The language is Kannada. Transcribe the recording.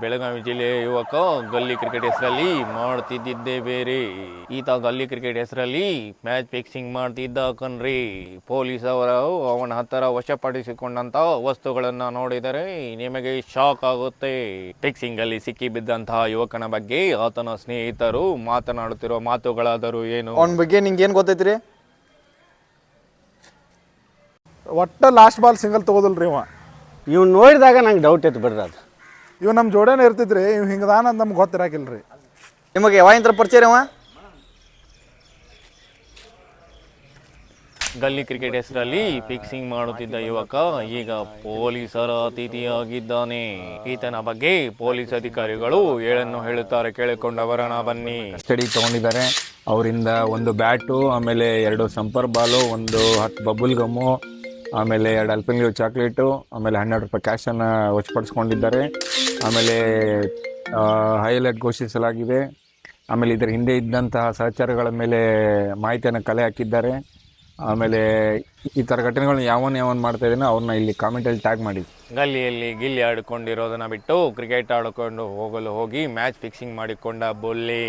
ಬೆಳಗಾವಿ ಜಿಲ್ಲೆಯ ಯುವಕ ಗಲ್ಲಿ ಕ್ರಿಕೆಟ್ ಹೆಸರಲ್ಲಿ ಮಾಡ್ತಿದ್ದಿದ್ದೇ ಬೇರೆ. ಈತ ಗಲ್ಲಿ ಕ್ರಿಕೆಟ್ ಹೆಸರಲ್ಲಿ ಮ್ಯಾಚ್ ಫಿಕ್ಸಿಂಗ್ ಮಾಡ್ತಿದ್ದ ಕಣ್ರಿ. ಪೊಲೀಸ್ ಅವರು ಅವನ ಹತ್ತಿರ ವಶಪಡಿಸಿಕೊಂಡಂತ ವಸ್ತುಗಳನ್ನ ನೋಡಿದರೆ ನಿಮಗೆ ಶಾಕ್ ಆಗುತ್ತೆ. ಫಿಕ್ಸಿಂಗ್ ಅಲ್ಲಿ ಸಿಕ್ಕಿ ಬಿದ್ದಂತಹ ಯುವಕನ ಬಗ್ಗೆ ಆತನ ಸ್ನೇಹಿತರು ಮಾತನಾಡುತ್ತಿರುವ ಮಾತುಗಳಾದರೂ ಏನು? ಅವನ ಬಗ್ಗೆ ನಿಂಗೆ ಏನು ಗೊತ್ತೈತ್ರಿ? ಒಟ್ಟ ಲಾಸ್ಟ್ ಬಾಲ್ ಸಿಂಗಲ್ ತಗೋದಿಲ್ರಿ ಇವ. ಇವ್ ನೋಡಿದಾಗ ನಂಗೆ ಡೌಟ್ ಇತ್ತು ಬಿಡ್ರಿ. ಅದು ಇವ್ ನಮ್ಮ ಜೋಡಿನೇ ಇರ್ತಿದ್ರಿ, ಇವ್ ಹಿಂಗದಾನ ಅಂತ ನಮ್ಗೆ ಗೊತ್ತಿರಾಕಿಲ್ರಿ. ನಿಮಗೆ ಯಾವಾಗಿಂದ ಪರಿಚಯ ಅವ? ಗಲ್ಲಿ ಕ್ರಿಕೆಟ್ ಹೆಸರಲ್ಲಿ ಫಿಕ್ಸಿಂಗ್ ಮಾಡುತ್ತಿದ್ದ ಯುವಕ ಈಗ ಪೊಲೀಸರ ಅತಿಥಿಯಾಗಿದ್ದಾನೆ. ಈತನ ಬಗ್ಗೆ ಪೊಲೀಸ್ ಅಧಿಕಾರಿಗಳು ಏನನ್ನು ಹೇಳುತ್ತಾರೆ ಕೇಳಿಕೊಂಡವರಣ ಬನ್ನಿ. ಸ್ಟಡಿ ತೊಗೊಂಡಿದ್ದಾರೆ. ಅವರಿಂದ ಒಂದು ಬ್ಯಾಟು, ಆಮೇಲೆ 2 ಸಂಪರ್ ಬಾಲು, ಒಂದು 10 ಬಬುಲ್ ಗಮ್ಮು, ಆಮೇಲೆ 2 ಅಲ್ಪೆನ್ಲಿಯೋ ಚಾಕ್ಲೇಟು, ಆಮೇಲೆ 12 ರೂಪಾಯಿ ಕ್ಯಾಶನ್ನು ವಶಪಡಿಸ್ಕೊಂಡಿದ್ದಾರೆ. ಆಮೇಲೆ ಹೈಲೈಟ್ ಘೋಷಿಸಲಾಗಿದೆ. ಆಮೇಲೆ ಇದರ ಹಿಂದೆ ಇದ್ದಂತಹ ಸಹಚರಗಳ ಮೇಲೆ ಮಾಹಿತಿಯನ್ನು ಕಲೆ ಹಾಕಿದ್ದಾರೆ. ಆಮೇಲೆ ಈ ಥರ ಘಟನೆಗಳನ್ನ ಯಾವನ್ ಮಾಡ್ತಾ ಇದ್ದಾನೋ ಅವ್ರನ್ನ ಇಲ್ಲಿ ಕಾಮೆಂಟಲ್ಲಿ ಟ್ಯಾಗ್ ಮಾಡಿ. ಗಲ್ಲಿಯಲ್ಲಿ ಗಿಲ್ಲಿ ಆಡಿಕೊಂಡಿರೋದನ್ನ ಬಿಟ್ಟು ಕ್ರಿಕೆಟ್ ಆಡಿಕೊಂಡು ಹೋಗಲು ಹೋಗಿ ಮ್ಯಾಚ್ ಫಿಕ್ಸಿಂಗ್ ಮಾಡಿಕೊಂಡ ಬೊಲ್ಲಿ.